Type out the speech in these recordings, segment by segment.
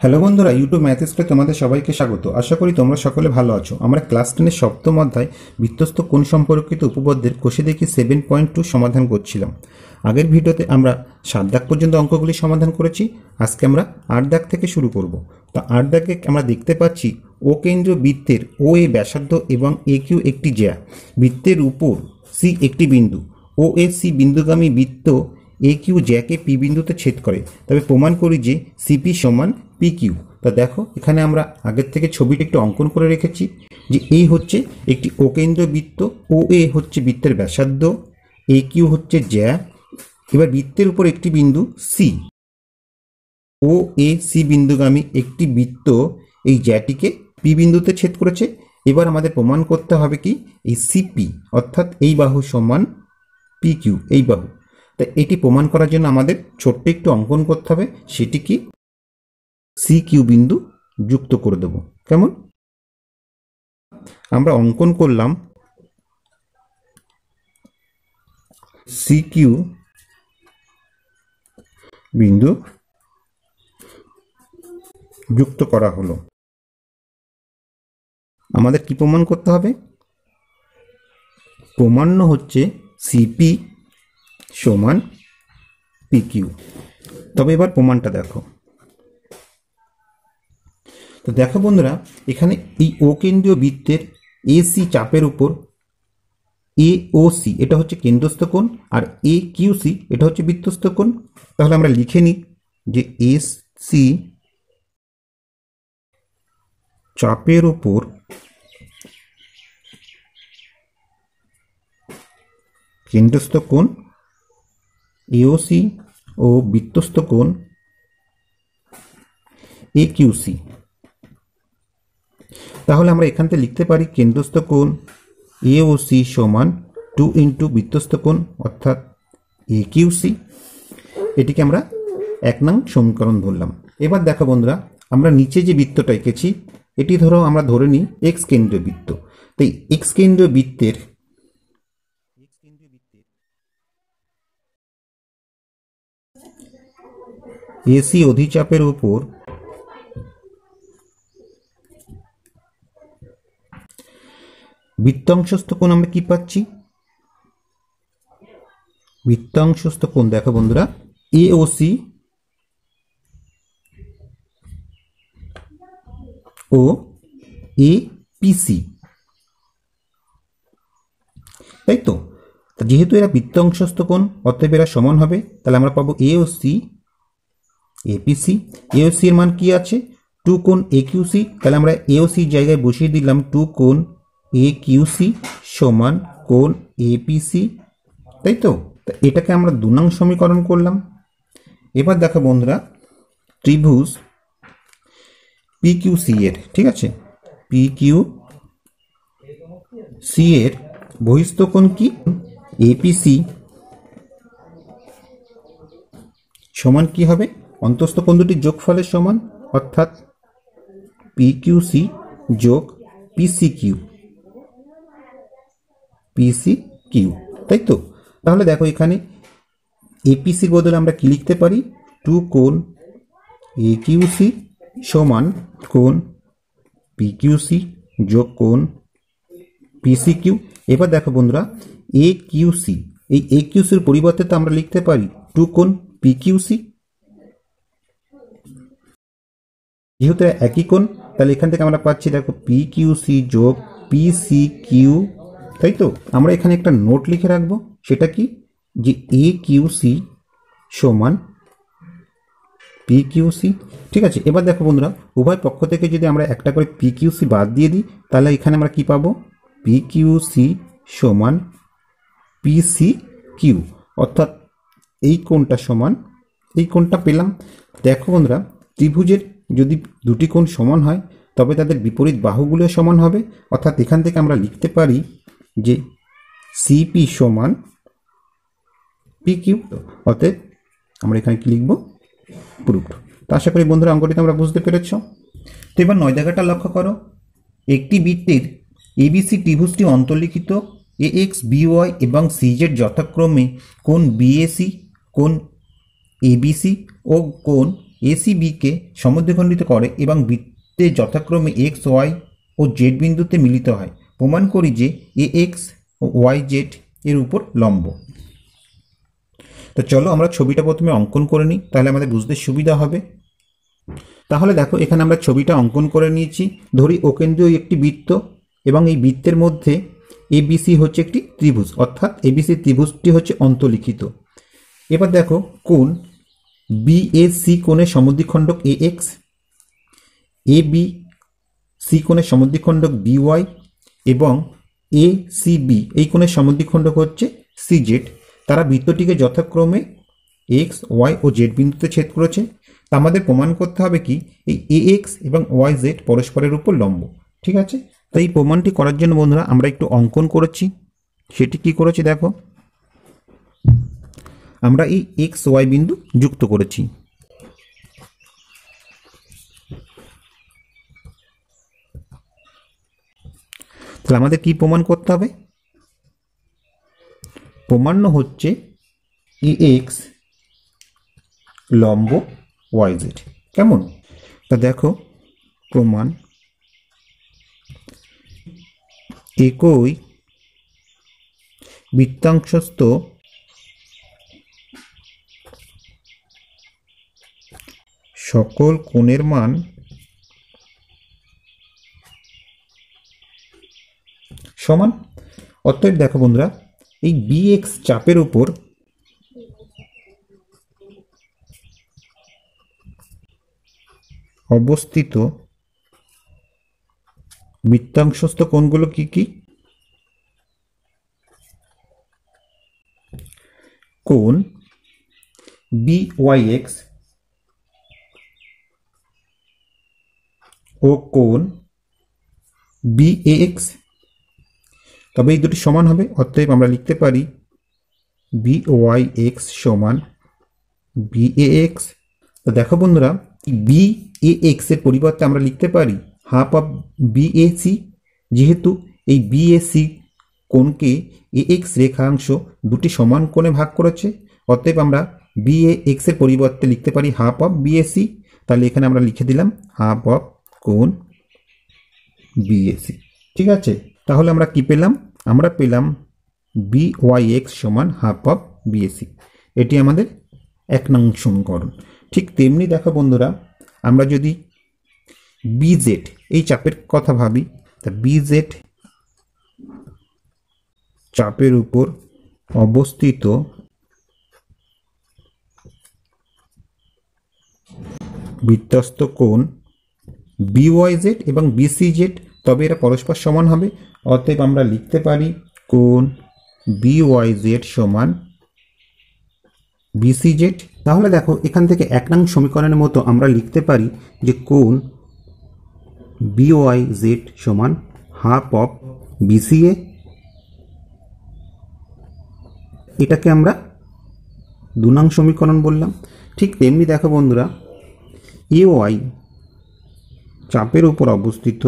Hello বন্ধুরা, YouTube math স্কুলে তোমাদের সবাইকে স্বাগত। আশা করি তোমরা সকলে ভালো আছো। আমরা ক্লাস 10-এর সপ্তম অধ্যায় বৃত্তস্থ কোণ সম্পর্কিত উপপাদ্যের কোষে দেখি 7.2 সমাধান করছিলাম। আগের ভিডিওতে আমরা 7 দাগ পর্যন্ত অঙ্কগুলি সমাধান করেছি। আজকে আমরা 8 দাগ থেকে শুরু করব। তো 8 দাগে আমরা দেখতে পাচ্ছি ও কেন্দ্রীয় বৃত্তের ও এ ব্যাসার্ধ এবং এ কিউ একটি জ্যা, বৃত্তের উপর সি একটি বিন্দু, ও এ সি বিন্দুগামী বৃত্ত এ কিউ জ্যাকে পি বিন্দুতে ছেদ করে, তবে প্রমাণ করি যে সিপি সমান পি কিউ। তা দেখো, এখানে আমরা আগের থেকে ছবিটি একটু অঙ্কন করে রেখেছি যে এই হচ্ছে একটি ও কেন্দ্রীয় বৃত্ত, ও এ হচ্ছে বৃত্তের ব্যাসার্ধ, এ কিউ হচ্ছে জ্যা। এবার বৃত্তের উপর একটি বিন্দু সি, ও এ সি বিন্দুগামী একটি বৃত্ত এই জ্যাটিকে পি বিন্দুতে ছেদ করেছে। এবার আমাদের প্রমাণ করতে হবে কি, এই সিপি অর্থাৎ এই বাহু সমান পি কিউ, এই বাহু। তাই এটি প্রমাণ করার জন্য আমাদের ছোট্ট একটু অঙ্কন করতে হবে, সেটি কি সি কিউ বিন্দু যুক্ত করে দেব। কেমন? আমরা অঙ্কন করলাম সি কিউ বিন্দু যুক্ত করা হলো। আমাদের কি প্রমাণ করতে হবে? প্রমাণ্য হচ্ছে সিপি সমান পি কিউ। তবে এবার প্রমাণটা দেখো। তো দেখো বন্ধুরা, এখানে এই ও কেন্দ্রীয় বৃত্তের এসি চাপের উপর এ ও সি এটা হচ্ছে কেন্দ্রস্থ কোণ, আর এ কিউ সি এটা হচ্ছে বৃত্তস্থ কোণ। তাহলে আমরা লিখে নিই যে এস সি চাপের উপর কেন্দ্রস্থ কোণ এওসি ও বৃত্তস্থ কোণ এ কিউ সি। তাহলে আমরা এখান থেকে লিখতে পারি কেন্দ্রস্থ কোণ এওসি সমান 2 ইন্টু বৃত্তস্থ কোণ অর্থাৎ এ কিউ সি। এটিকে আমরা 1 নং সমীকরণ ধরলাম। এবার দেখো বন্ধুরা, আমরা নিচে যে বৃত্তটা এঁকেছি এটি ধরো আমরা ধরে নিই এক্স কেন্দ্রীয় বৃত্ত। তাই এক্স কেন্দ্রীয় বৃত্তের এসি অধিচাপের উপর বৃত্তাংশস্থ কোণ আমরা কি পাচ্ছি? বৃত্তাংশস্থ কোণ দেখো বন্ধুরা, এওসি ও এ পিসি, তাই তো? যেহেতু এরা বৃত্তাংশস্থ কোণ অতএব এরা সমান হবে। তাহলে আমরা পাবো এওসি এপিসি। এওসি এর মান কি আছে? 2 কোণ এ কিউসি। তাহলে আমরা এওসি জায়গায় বসিয়ে দিলাম 2 কোণ এ কিউসি সমান কোণ এপিসি, তাই তো? এটাকে আমরা 2 নং সমীকরণ করলাম। এবার দেখো বন্ধুরা, ত্রিভুজ পি কিউ সি এর, ঠিক আছে, পি কিউ সি এর বহিস্থ কোণ কি? এপিসি সমান কি হবে? অন্তস্থ কোণ দুটির যোগফলের সমান, অর্থাৎ পি কিউ সি যোগ পিসি কিউ, পিসি কিউ, তাই তো? তাহলে দেখো এখানে এপিসির বদলে আমরা কি লিখতে পারি? 2 কোণ এ কিউ সি সমান কোণ পি কিউ সি যোগ কোণ পিসি কিউ। এবার দেখো বন্ধুরা, এ কিউ সি, এই এ কিউ সির পরিবর্তে তো আমরা লিখতে পারি 2 কোণ পি কিউ সি। যেহেতু একই কোণ, তাহলে এখান থেকে আমরা পাচ্ছি দেখো পি কিউ সি যোগ পিসি কিউ, তাই তো? আমরা এখানে একটা নোট লিখে রাখবো, সেটা কি, যে এ কিউ সি সমান পি কিউ সি, ঠিক আছে? এবার দেখো বন্ধুরা, উভয় পক্ষ থেকে যদি আমরা একটা করে পি কিউ সি বাদ দিয়ে দিই, তাহলে এখানে আমরা কি পাবো? পি কিউ সি সমান পিসি কিউ, অর্থাৎ এই কোণটা সমান এই কোণটা পেলাম। দেখো বন্ধুরা, ত্রিভুজের যদি দুটি কোণ সমান হয় তবে তাদের বিপরীত বাহুগুলো সমান হবে। অর্থাৎ এখান থেকে আমরা লিখতে পারি যে সিপি সমান পি কিউ। অতএব আমরা এখানে কি লিখব? প্রুফড। তো আশা করি বন্ধুরা অঙ্কটি তোমরা বুঝতে পেরেছ। তো এবার 9 দাগটা লক্ষ্য করো। একটি বৃত্তের এবিসি ত্রিভুজটি অন্তর্লিখিত এ এক্স বিওয়াই এবং সিজেড যথাক্রমে কোণ বিএসি, কোণ এবিসি ও কোণ এসিবিকে সমদ্বিখণ্ডিত করে এবং বৃত্তে যথাক্রমে এক্স ওয়াই ও জেড বিন্দুতে মিলিত হয়, প্রমাণ করি যে এ এক্স ও ওয়াই জেড এর উপর লম্ব। তো চলো আমরা ছবিটা প্রথমে অঙ্কন করে নিই, তাহলে আমাদের বুঝতে সুবিধা হবে। তাহলে দেখো এখানে আমরা ছবিটা অঙ্কন করে নিয়েছি। ধরি অকেন্দ্রীয় একটি বৃত্ত এবং এই বৃত্তের মধ্যে এবিসি হচ্ছে একটি ত্রিভুজ, অর্থাৎ এবিসি ত্রিভুজটি হচ্ছে অন্তর্লিখিত। এবার দেখো কোণ বিএসি কোণের সমদ্বিখণ্ডক এ এক্স, এ বি সি কোণের সমদ্বিখণ্ডক বিওয়াই এবং এ সি বি এই কোণের সমদ্বিখণ্ডক হচ্ছে সিজেড। তারা বৃত্তটিকে যথাক্রমে এক্স ওয়াই ও জেড বিন্দুতে ছেদ করেছে। তা আমাদের প্রমাণ করতে হবে কি এই এ এক্স এবং ওয়াই জেড পরস্পরের উপর লম্ব। ঠিক আছে, তাই এই প্রমাণটি করার জন্য বন্ধুরা আমরা একটু অঙ্কন করেছি। সেটি কি করেছি দেখো, আমরা এই এক্স ওয়াই বিন্দু যুক্ত করেছি। তাহলে আমাদের কি প্রমাণ করতে হবে? প্রমাণ হচ্ছে এ এক্স লম্ব ওয়াই জেড। কেমন? তা দেখো প্রমাণ একই বৃত্তাংশস্থ সকল কোণের মান সমান। অতএব দেখো বন্ধুরা, এই বিএক্স চাপের উপর অবস্থিত বৃত্তাংশস্থ কোণগুলো কি কি? কোণ বিওয়াইএক্স ও কোণ বিএএক্স। তবে এই দুটি সমান হবে, অতএব আমরা লিখতে পারি বিওয়াইএক্স সমান বিএএক্স। তো দেখো বন্ধুরা, বিএএক্স এর পরিবর্তে আমরা লিখতে পারি হাফ অফ বিএসি। যেহেতু এই বিএসি কোণকে এএক্স রেখাংশ দুটি সমান কোণে ভাগ করেছে, অতএব আমরা বিএএক্স এর পরিবর্তে লিখতে পারি হাফ অফ বিএসি। তাহলে এখানে আমরা লিখে দিলাম হাফ অফ কোণ বিএসি। ঠিক আছে, তাহলে আমরা কি পেলাম? আমরা পেলাম বিওয়াইএক্স সমান হাফ অফ বিএসি। এটি আমাদের 1 নং সমীকরণ। ঠিক তেমনি দেখো বন্ধুরা, আমরা যদি বিজেড এই চাপের কথা ভাবি, তা বিজেড চাপের উপর অবস্থিত বৃত্তস্থ কোণ বিওয়াইজেড এবং বিসিজেড, তবে এরা পরস্পর সমান হবে। অতএব আমরা লিখতে পারি কোণ বিওয়াইজেড সমান বিসিজেড। তাহলে দেখো এখান থেকে 1 নং সমীকরণের মতো আমরা লিখতে পারি যে কোণ বিওয়াইজেড সমান হাফ অফ বিসিএ। এটাকে আমরা 2 নং সমীকরণ বললাম। ঠিক তেমনি দেখো বন্ধুরা, এ ওয়াই চাপের উপর অবস্থিত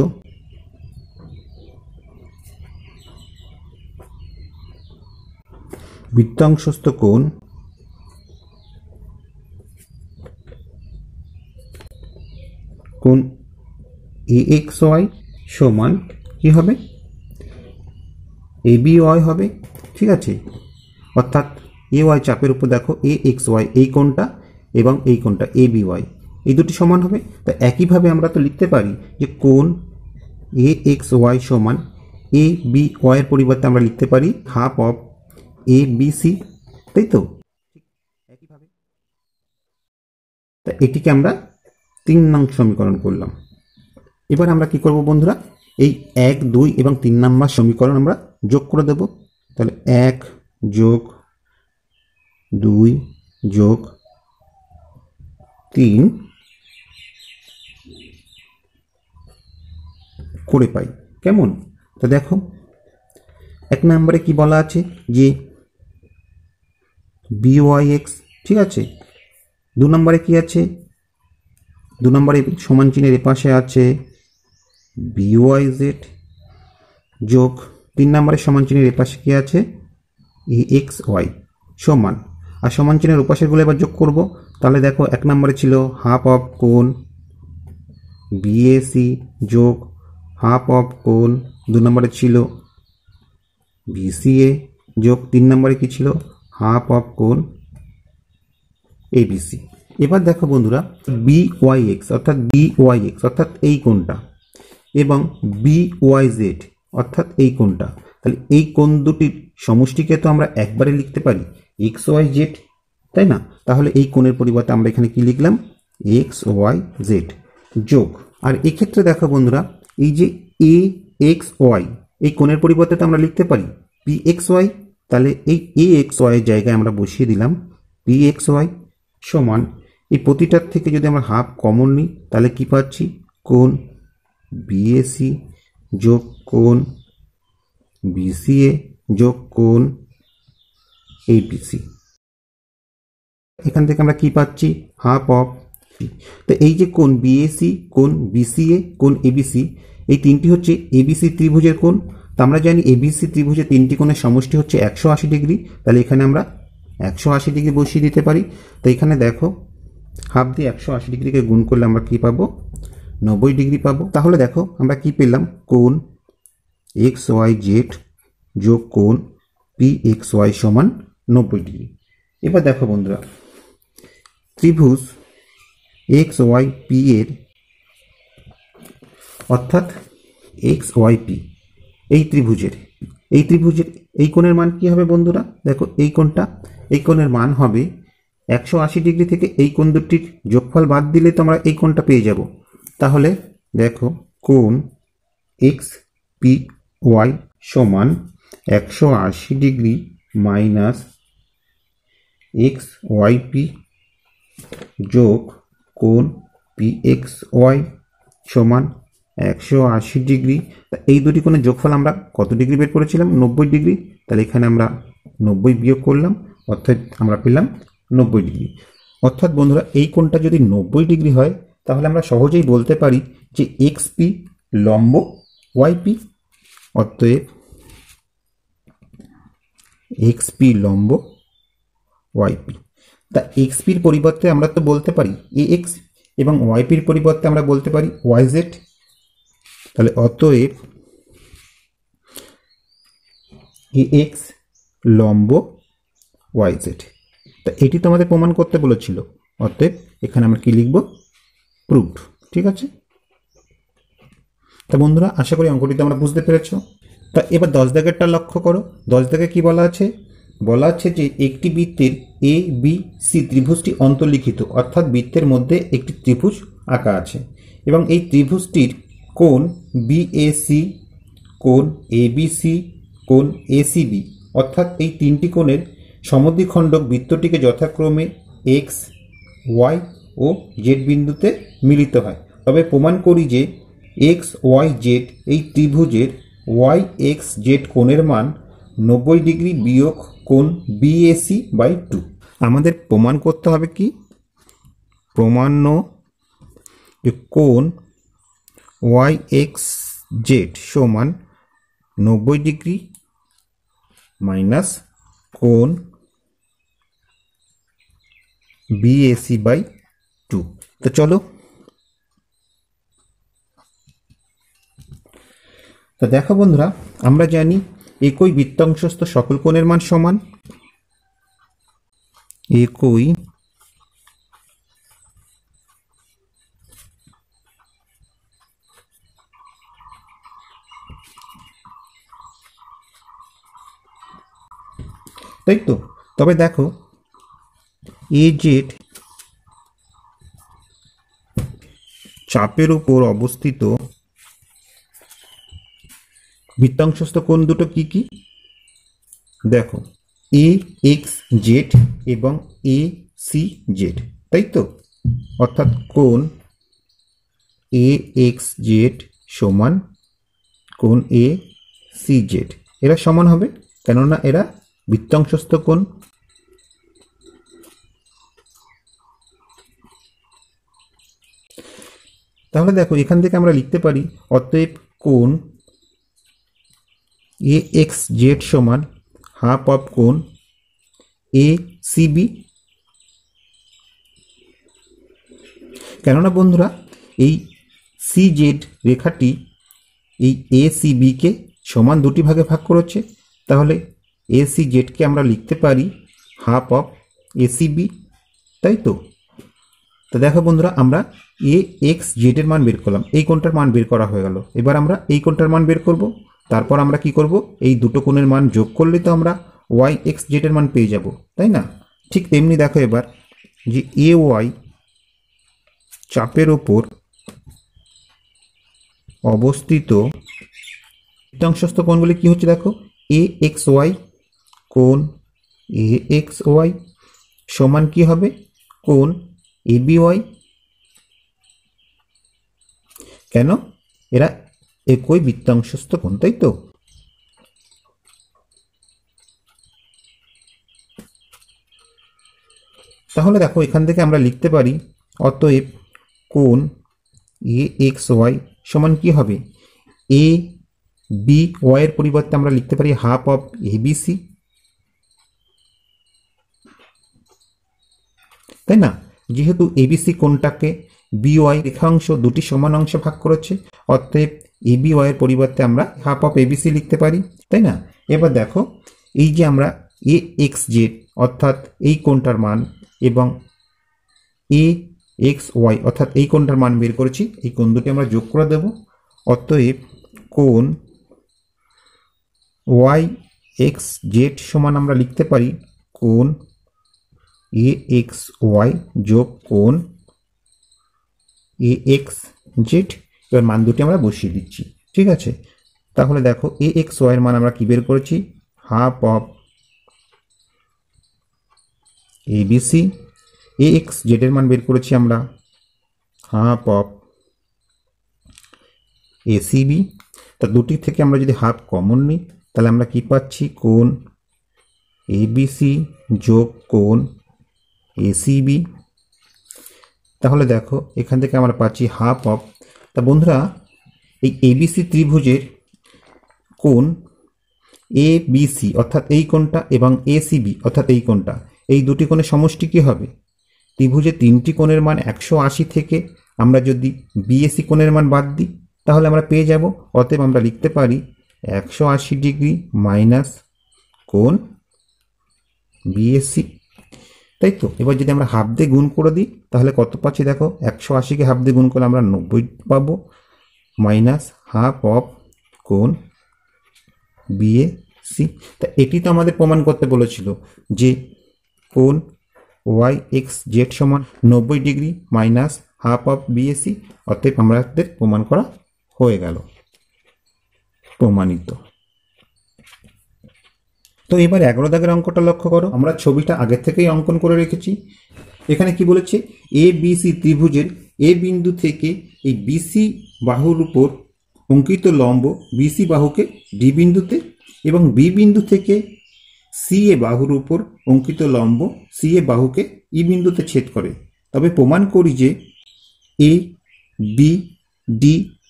বৃত্তাংশস্থ কোণ এ এক্স ওয়াই সমান কি হবে? এ বি ওয়াই হবে। ঠিক আছে, অর্থাৎ এ ওয়াই চাপের উপর দেখো এ এক্স ওয়াই এই কোণটা এবং এই কোণটা এ বি ওয়াই এই দুটি সমান হবে। তা একইভাবে আমরা তো লিখতে পারি যে কোণ এ এক্স ওয়াই সমান এ বি ওয়াই এর পরিবর্তে আমরা লিখতে পারি half of A B C, তাই তো? একইভাবে তা এটিকে আমরা 3 নং সমীকরণ করলাম। এবার আমরা কি করব বন্ধুরা, এই 1, 2 এবং 3 নম্বর সমীকরণ আমরা যোগ করে দেব। তাহলে 1 যোগ 2 যোগ 3 করে পাই। কেমন? তো দেখো 1 নম্বরে কি বলা আছে যে বিওয়াইএক্স। ঠিক আছে, 2 নম্বরে কি আছে? 2 নম্বরে সমান চিহ্নের এপাশে আছে বিওয়াইজেড যোগ 3 নম্বরে সমান চিহ্নের এপাশে কি আছে? এ এক্স ওয়াই সমান, আর সমান চিহ্নের ওপাশেরগুলো এবার যোগ করব। তাহলে দেখো 1 নম্বরে ছিল হাফ অফ কোণ বিএসি যোগ হাফ অফ কোণ 2 নম্বরে ছিল বিসিএ যোগ 3 নম্বরে কি ছিল হাফ অফ কোণ এবিসি। এবার দেখো বন্ধুরা বিওয়াইএক্স অর্থাৎ এই কোণটা এবং বিওয়াইজেড অর্থাৎ এই কোণটা, তাহলে এই কোণ দুটির সমষ্টিকে তো আমরা একবারে লিখতে পারি এক্স ওয়াই জেড, তাই না? তাহলে এই কোণের পরিবর্তে আমরা এখানে কি লিখলাম এক্স ওয়াই জেড যোগ, আর এক্ষেত্রে দেখো বন্ধুরা এই যে এ এক্স ওয়াই এই কোণের পরিবর্তে তো আমরা লিখতে পারি পি এক্স ওয়াই, তাহলে এই এ এক্স ওয়াই এর জায়গায় আমরা বসিয়ে দিলাম পি এক্স ওয়াই সমান এই প্রতিটার থেকে যদি আমরা হাফ কমন নিই তাহলে কি পাচ্ছি কোণ বিএসি যোগ কোণ বিসিএ যোগ কোণ এবিসি। এখান থেকে আমরা কি পাচ্ছি হাফ অফ, তো এই যে কোণ বিএসি কোণ বিসিএ কোণ এবিসি এই তিনটি হচ্ছে এবিসি ত্রিভুজের কোণ। তো আমরা জানি এবিসি ত্রিভুজের তিনটি কোণের সমষ্টি হচ্ছে 180 ডিগ্রি, তাহলে এখানে আমরা 180 ডিগ্রি বসিয়ে দিতে পারি। তো এখানে দেখো হাফ দিয়ে 180 ডিগ্রিকে গুণ করলে আমরা কি পাবো 90 ডিগ্রি পাবো। তাহলে দেখো আমরা কি পেলাম কোণ এক্স ওয়াই জেড যোগ কোণ পি এক্স ওয়াই সমান 90 ডিগ্রি। এবার দেখো বন্ধুরা ত্রিভুজ এক্স ওয়াই পি এর অর্থাৎ এক্স ওয়াই পি এই ত্রিভুজের এই কোণের মান কি হবে বন্ধুরা, দেখো এই কোণের মান হবে 180 ডিগ্রি থেকে এই কোণ দুটির যোগফল বাদ দিলে তো আমরা এই কোণটা পেয়ে যাব। তাহলে দেখো কোণ এক্স পি ওয়াই সমান 180 degree minus X Y P যোগ কোণ পি এক্স ওয়াই সমান 180 ডিগ্রি। এই দুটি কোণের যোগফল আমরা কত ডিগ্রি বের করেছিলাম 90 ডিগ্রি, তাহলে এখানে আমরা 90 বিয়োগ করলাম অর্থাৎ আমরা পেলাম 90 ডিগ্রি। অর্থাৎ বন্ধুরা এই কোণটা যদি 90 ডিগ্রি হয় তাহলে আমরা সহজেই বলতে পারি যে এক্স পি লম্ব ওয়াই পি, অতএব এক্স পি লম্ব ওয়াই পি। তা এক্স পির পরিবর্তে আমরা তো বলতে পারি এ এক্স এবং ওয়াই পির পরিবর্তে আমরা বলতে পারি ওয়াই জেড, তাহলে অতএব এ এক্স লম্ব ওয়াই জেড। তা এটি তো আমাদের প্রমাণ করতে বলেছিল, অতএব এখানে আমরা কি লিখব প্রুভড। ঠিক আছে, তা বন্ধুরা আশা করি অঙ্কটিতে আমরা বুঝতে পেরেছ। তা এবার 10 দাগেরটা লক্ষ্য করো। 10 দাগে কি বলা আছে যে একটি বৃত্তের এ বি সি ত্রিভুজটি অন্তর্লিখিত, অর্থাৎ বৃত্তের মধ্যে একটি ত্রিভুজ আঁকা আছে এবং এই ত্রিভুজটির কোণ বিএসি কোণ এবিসি কোণ এসিবি অর্থাৎ এই তিনটি কোণের সমদ্বিখণ্ডক বৃত্তটিকে যথাক্রমে এক্স ওয়াই ও জেড বিন্দুতে মিলিত হয়। তবে প্রমাণ করি যে এক্স ওয়াই জেড এই ত্রিভুজের ওয়াই এক্স জেড কোণের মান 90 ডিগ্রি বিয়োগ কোণ বিএসি বাই 2। আমাদের প্রমাণ করতে হবে কি প্রমাণ্য যে কোণ ওয়াই এক্স জেড সমান 90 ডিগ্রি মাইনাস কোণ বিএসি বাই 2। তো চলো, তো দেখো বন্ধুরা আমরা জানি একই বৃত্তাংশস্থ সকল কোণের মান সমান, একই তাই তো। তবে দেখো এ জেড চাপের উপর অবস্থিত বৃত্তাংশস্থ কোণ দুটো কি কি দেখো এ এক্স জেড এবং এ সি জেড, তাই তো। অর্থাৎ কোণ এ এক্স জেড সমান কোণ এ সি জেড, এরা সমান হবে কেননা এরা বৃত্তাংশস্থ কোণ। তাহলে দেখো এখান থেকে আমরা লিখতে পারি অতএব কোণ এ এক্স জেড সমান হাফ অফ কোণ এ সিবি কেননা বন্ধুরা এই CZ রেখাটি এই ACBকে সমান দুটি ভাগে ভাগ করেছে, তাহলে ACZকে আমরা লিখতে পারি হাফ অফ ACB, তাই তো। তো দেখো বন্ধুরা, আমরা AXZ এর মান বের করলাম, এই কোণটার মান বের করা হয়ে গেল। এবার আমরা এই কোণটার মান বের করব। তারপর আমরা কি করব, এই দুটো কোণের মান যোগ করলে তো আমরা YXZ এর মান পেয়ে যাব, তাই না। ঠিক তেমনি দেখো এবার যে AY চাপের ওপর অবস্থিত বৃত্তাংশস্থ কোণগুলি কি হচ্ছে দেখো, AXY কোণ AXY সমান কি হবে, কোণ ABY। কেন, এরা একই বৃত্তাংশস্থ কোণ, তাই তো। তাহলে দেখো এখান থেকে আমরা লিখতে পারি অতএব কোণ AXY সমান কি হবে, ABY এর পরিবর্তে আমরা লিখতে পারি হাফ অফ ABC, তাই না। যেহেতু ABC কোণটাকে BY রেখাংশ দুটি সমান অংশে ভাগ করেছে, অতএব ABY এর পরিবর্তে আমরা হাফ অফ ABC লিখতে পারি, তাই না। এবার দেখো এই যে আমরা AXZ অর্থাৎ এই কোণটার মান এবং AXY অর্থাৎ এই কোণটার মান বের করেছি, এই কোণ দুটি আমরা যোগ করে দেব। অতএব কোণ YXZ সমান আমরা লিখতে পারি কোণ AXY যোগ কোণ AXZ। এবার মান দুটি আমরা বসিয়ে দিচ্ছি, ঠিক আছে। তাহলে দেখো AXY এর মান আমরা কি বের করেছি, হাফ অফ ABC। AXZ এর মান বের করেছি আমরা হাফ অফ ACB। তা দুটি থেকে আমরা যদি হাফ কমন নিই তাহলে আমরা কি পাচ্ছি, কোণ ABC যোগ কোণ ACB। তাহলে দেখো এখান থেকে আমরা পাচ্ছি হাফ অফ। তা বন্ধুরা এই ABC ত্রিভুজের কোণ ABC অর্থাৎ এই কোণটা এবং ACB অর্থাৎ এই কোণটা, এই দুটি কোণের সমষ্টি কি হবে, ত্রিভুজের তিনটি কোণের মান 180 থেকে আমরা যদি BAC কোণের মান বাদ দিই তাহলে আমরা পেয়ে যাব। অতএব আমরা লিখতে পারি 180 ডিগ্রি মাইনাস কোণ BAC, তাই তো। এবার যদি আমরা হাফ দিয়ে গুণ করে দিই তাহলে কত পাচ্ছি দেখো, 180কে হাফ দিয়ে গুণ করলে আমরা 90 পাবো, মাইনাস হাফ অফ কোণ BAC। তা এটি তো আমাদের প্রমাণ করতে বলেছিল যে কোণ YXZ সমান 90 degree minus half of BAC। অতএব আমাদের প্রমাণ করা হয়ে গেল, প্রমাণিত। তো এবার 11 দাগের অঙ্কটা লক্ষ্য করো, আমরা ছবিটা আগে থেকেই অঙ্কন করে রেখেছি। এখানে কি বলেছে, ABC ত্রিভুজের A বিন্দু থেকে এই BC বাহুর উপর অঙ্কিত লম্ব BC বাহুকে D বিন্দুতে এবং B বিন্দু থেকে CA বাহুর উপর অঙ্কিত লম্ব CA বাহুকে E বিন্দুতে ছেদ করে। তবে প্রমাণ করি যে A B D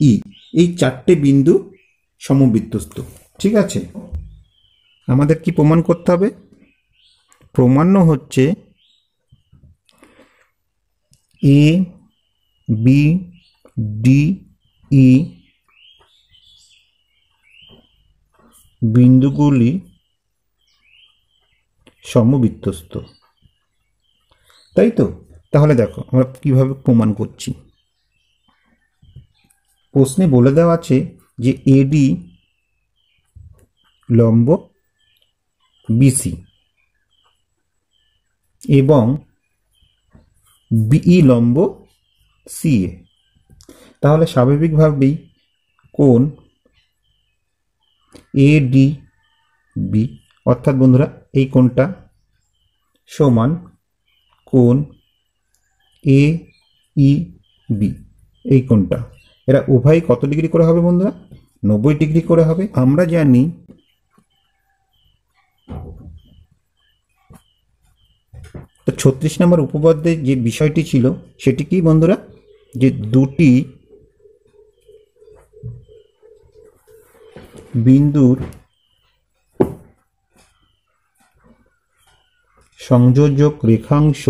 E এই চারটে বিন্দু সমবৃত্তস্থ, ঠিক আছে। আমাদের কি প্রমাণ করতে হবে, প্রমাণ্য হচ্ছে A B D E বিন্দুগুলি সমবৃত্তস্থ, তাই তো। তাহলে দেখো আমরা কিভাবে প্রমাণ করছি। প্রশ্নে বলে দেওয়া আছে যে AD লম্ব BC এবং BE লম্ব CA। তাহলে স্বাভাবিকভাবেই কোণ ADB অর্থাৎ বন্ধুরা এই কোণটা সমান কোণ AEB, এই কোণটা, এরা উভয় কত ডিগ্রি করে হবে বন্ধুরা, 90 ডিগ্রি করে হবে। আমরা জানি তো 36 নম্বর উপপাদ্যে যে বিষয়টি ছিল সেটি কি বন্ধুরা, যে দুটি বিন্দুর সংযোজক রেখাংশ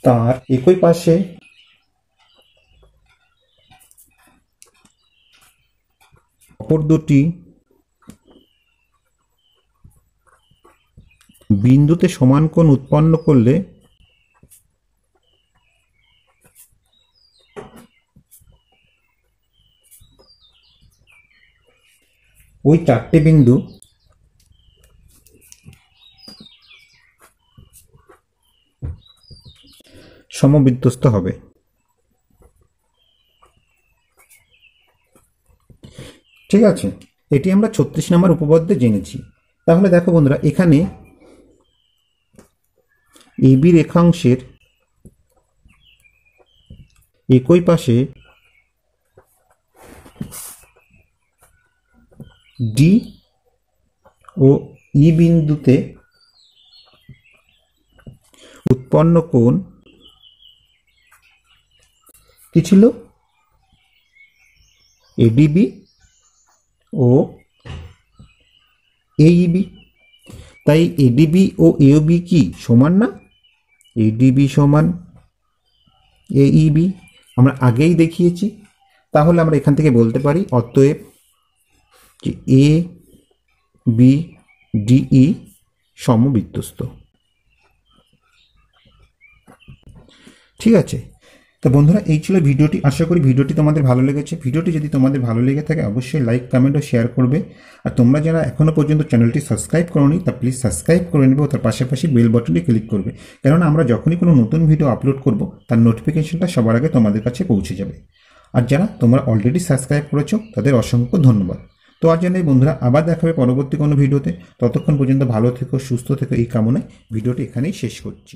তার একই পাশে অপর দুটি বিন্দুতে সমান কোণ উৎপন্ন করলে ওই চারটে বিন্দু সমবিন্যস্ত হবে। ঠিক আছে, এটি আমরা 36 নম্বর উপপাদ্যে জেনেছি। তাহলে দেখো বন্ধুরা, এখানে এবি রেখাংশের একই পাশে ডি ও ই বিন্দুতে উৎপন্ন কোণ কি ছিল? এডিবি ও এইবি। তাই এডিবি ও এইবি কি সমান না? এডিবি সমান এইবি আমরা আগেই দেখিয়েছি। তাহলে আমরা এখান থেকে বলতে পারি অতএব যে এ বি ডিই সমবিন্যস্ত। ঠিক আছে, তো বন্ধুরা এই ছিল ভিডিওটি। আশা করি ভিডিওটি তোমাদের ভালো লেগেছে। ভিডিওটি যদি তোমাদের ভালো লেগে থাকে অবশ্যই লাইক, কমেন্ট ও শেয়ার করবে। আর তোমরা যারা এখনও পর্যন্ত চ্যানেলটি সাবস্ক্রাইব করোনি তা প্লিজ সাবস্ক্রাইব করে নেবে ও তার পাশাপাশি বেল বাটনটি ক্লিক করবে, কেননা আমরা যখনই কোনো নতুন ভিডিও আপলোড করব তার নোটিফিকেশনটা সবার আগে তোমাদের কাছে পৌঁছে যাবে। আর যারা তোমরা অলরেডি সাবস্ক্রাইব করেছো তাদের অসংখ্য ধন্যবাদ। তো আজ জানাই বন্ধুরা, আবার দেখা হবে পরবর্তী কোনো ভিডিওতে। ততক্ষণ পর্যন্ত ভালো থেকো, সুস্থ থেকো এই কামনায় ভিডিওটি এখানেই শেষ করছি।